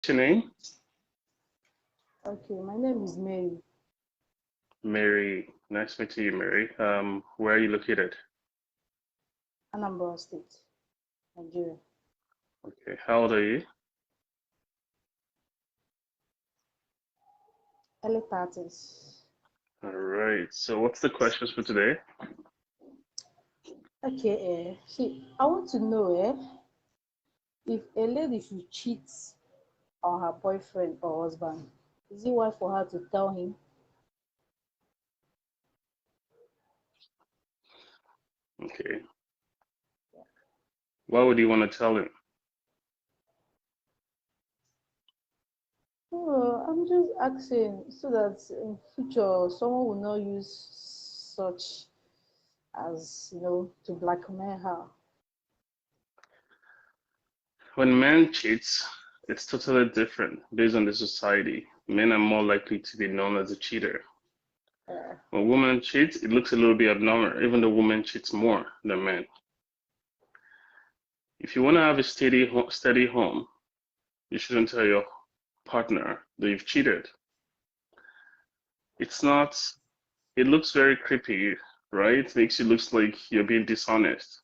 What's your name? Okay, my name is Mary, Mary. Nice meeting you, Mary. Where are you located? Anambra State, Nigeria. Okay. How old are you? Early 30s. All right. So what's the questions for today? Okay, see, I want to know if a lady should cheat on her boyfriend or husband, is it right for her to tell him? Okay. Why would you want to tell him? Oh, I'm just asking so that in future someone will not use such as, to blackmail her. When men cheats, it's totally different based on the society. Men are more likely to be known as a cheater. Uh, When women cheat, it looks a little bit abnormal, even though women cheats more than men. If you want to have a steady home, you shouldn't tell your partner that you've cheated. It's not, it looks very creepy, right? It makes you look like you're being dishonest.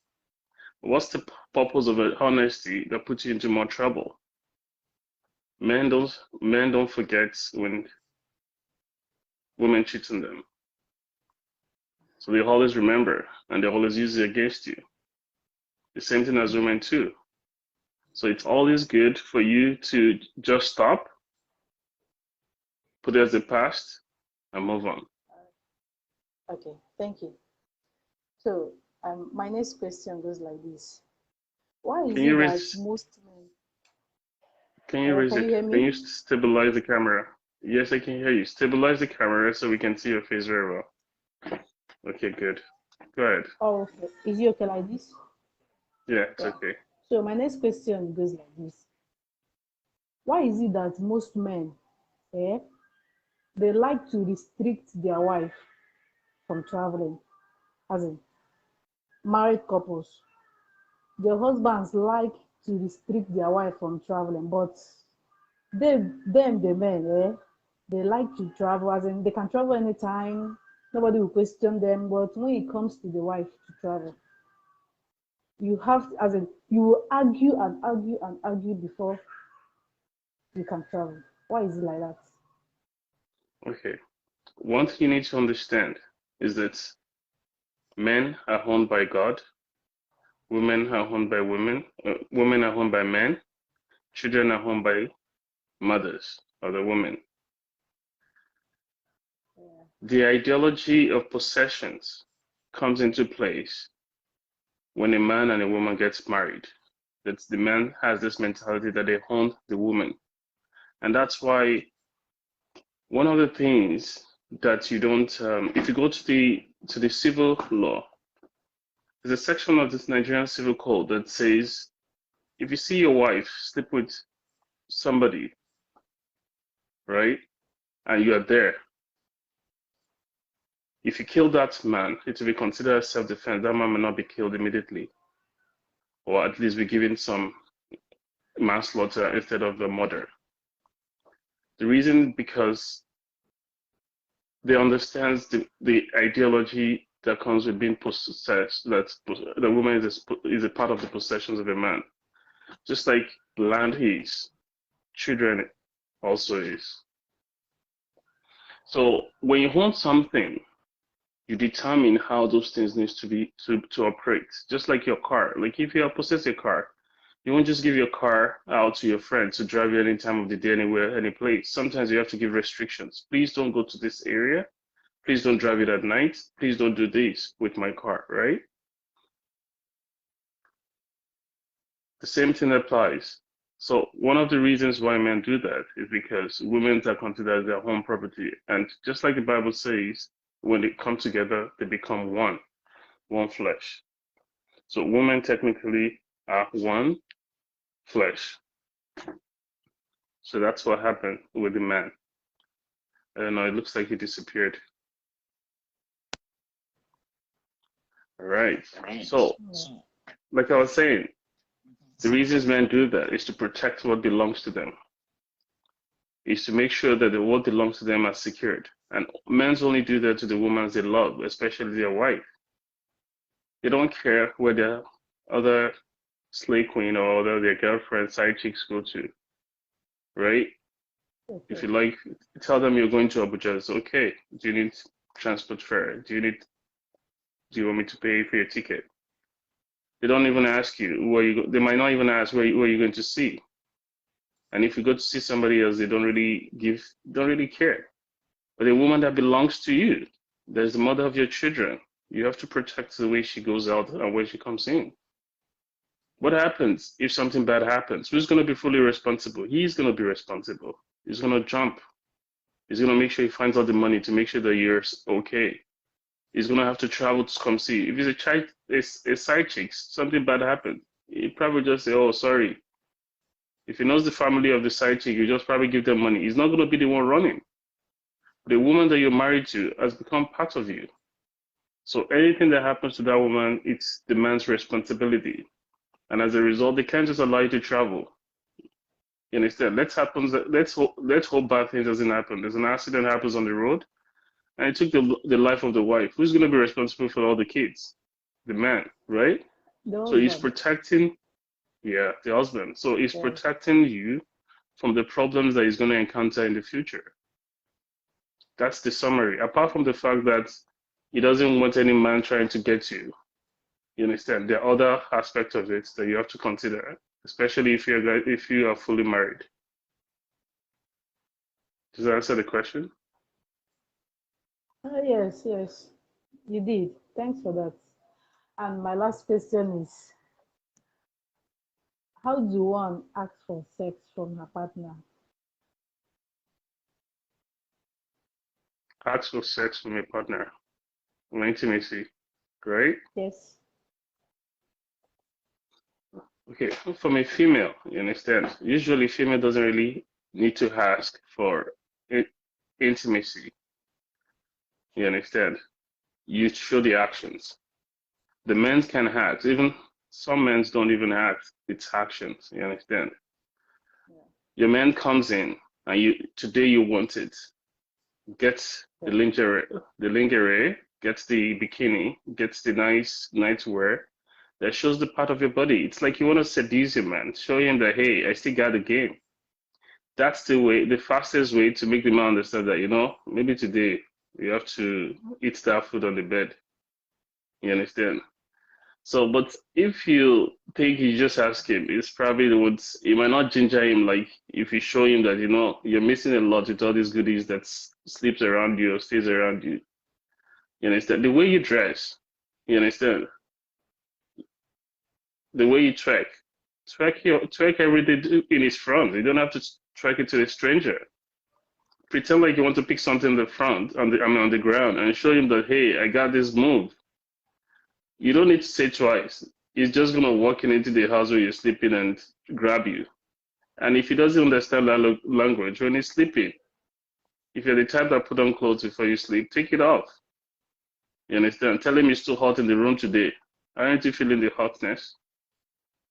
What's the purpose of honesty that puts you into more trouble? Men don't forget when women cheat on them. So they always remember and they always use it against you. The same thing as women too. So it's always good for you to just stop, put it as the past, and move on. okay, thank you. So, my next question goes like this. Why Can is you it that raise most men, can you raise can you it? hear Can you me? stabilize the camera? Yes, I can hear you. Stabilize the camera so we can see your face very well. Okay, good. Go ahead. Oh, okay. Is it okay like this? Yeah, it's Yeah. okay. So my next question goes like this. Why is it that most men, eh, they like to restrict their wife from traveling? As in, married couples, their husbands like to restrict their wife from traveling, but the men, they like to travel, as in they can travel anytime, nobody will question them. But when it comes to the wife to travel, you have, as in, you will argue and argue and argue before you can travel. Why is it like that? Okay. One thing you need to understand is that men are owned by God, women are owned by women are owned by men, children are owned by mothers or the women. Yeah. The ideology of possessions comes into place when a man and a woman gets married. That the man has this mentality that they own the woman. And that's why one of the things that you don't, if you go to the civil law, there's a section of this Nigerian civil code that says if you see your wife sleep with somebody, right, and you are there, if you kill that man, it will be considered self-defense. That man may not be killed immediately, or at least be given some manslaughter instead of the murder. The reason because they understand the ideology that comes with being possessed, that the woman is a part of the possessions of a man. Just like land is, children also is. So when you want something, you determine how those things needs to be to operate. Just like your car. Like if you possess a car, you won't just give your car out to your friend to drive you any time of the day, anywhere, any place. Sometimes you have to give restrictions. Please don't go to this area. Please don't drive it at night. Please don't do this with my car, right? The same thing applies. So one of the reasons why men do that is because women are considered their home property. And just like the Bible says, when they come together, they become one flesh. So women technically are one flesh. So that's what happened with the man. I don't know, it looks like he disappeared. All right. So, Yeah. like I was saying, the reasons men do that is to protect what belongs to them. is to make sure that what belongs to them are secured. And men only do that to the women they love, especially their wife. They don't care where their other slave queen or other their girlfriend side chicks go to, right? If Okay. you like, tell them you're going to Abuja. It's okay. Do you need transport fare? Do you want me to pay for your ticket? They don't even ask you where you go. They might not even ask where you're going to see. And if you go to see somebody else, they don't really care. But a woman that belongs to you, there's the mother of your children. You have to protect the way she goes out and where she comes in. What happens if something bad happens? Who's going to be fully responsible? He's going to be responsible. He's going to jump. He's going to make sure he finds all the money to make sure that you're okay. He's going to have to travel to come see. If he's a side chick, something bad happened, he probably just say, oh, sorry. If he knows the family of the side chick, you just probably give them money. He's not going to be the one running. The woman that you're married to has become part of you. So anything that happens to that woman, it's the man's responsibility. And as a result, they can't just allow you to travel. You understand? Let's hope bad things doesn't happen. There's an accident happens on the road, and it took the life of the wife. Who's going to be responsible for all the kids? The man, right? The So he's husband. protecting, yeah, the husband. So he's Yes. protecting you from the problems that he's going to encounter in the future. That's the summary. Apart from the fact that he doesn't want any man trying to get you. You understand? There are other aspects of it that you have to consider, especially if you are fully married. Does that answer the question? Yes, yes, you did. Thanks for that. And my last question is, how do one ask for sex from her partner? Ask for sex from a partner, or intimacy, right? Yes. Okay, from a female, you understand? Usually, female doesn't really need to ask for intimacy. You understand? You show the actions. The men can act. Even some men don't even act. It's actions. You understand? Yeah. Your man comes in and today you want it. Get Yeah. the lingerie, gets the bikini, gets the nice nightwear that shows the part of your body. It's like you want to seduce your man, show him that hey, I still got the game. That's the fastest way to make the man understand that, maybe today you have to eat that food on the bed. You understand? So, but if you think you just ask him, it's probably the words, it might not ginger him like if you show him that, you're missing a lot with all these goodies that sleeps around you or stays around you. You understand? The way you dress, you understand? The way you twerk everything in his front. You don't have to twerk it to a stranger. Pretend like you want to pick something in the front, on the ground, and show him that, hey, I got this move. You don't need to say twice. He's just gonna walk into the house where you're sleeping and grab you. And if he doesn't understand that language, when he's sleeping, if you're the type that put on clothes before you sleep, take it off. You understand? Tell him it's too hot in the room today. Aren't you feeling the hotness?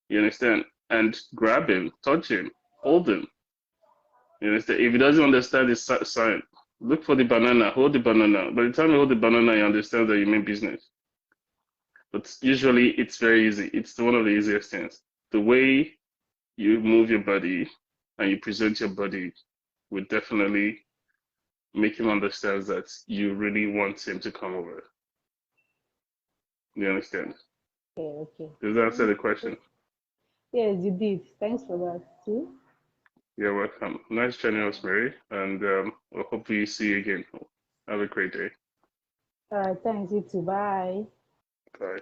You understand? And grab him, touch him, hold him. You understand? If he doesn't understand this sign, look for the banana, hold the banana. By the time you hold the banana, you understand that you mean business. But usually it's very easy. It's one of the easiest things. The way you move your body and you present your body would definitely make him understand that you really want him to come over. You understand? Okay, okay. Does that answer the question? Yes, you did. Thanks for that too. You're welcome. Nice joining us, Mary, and I hope we see you again. Have a great day. All right, thanks, you too. Bye. Bye.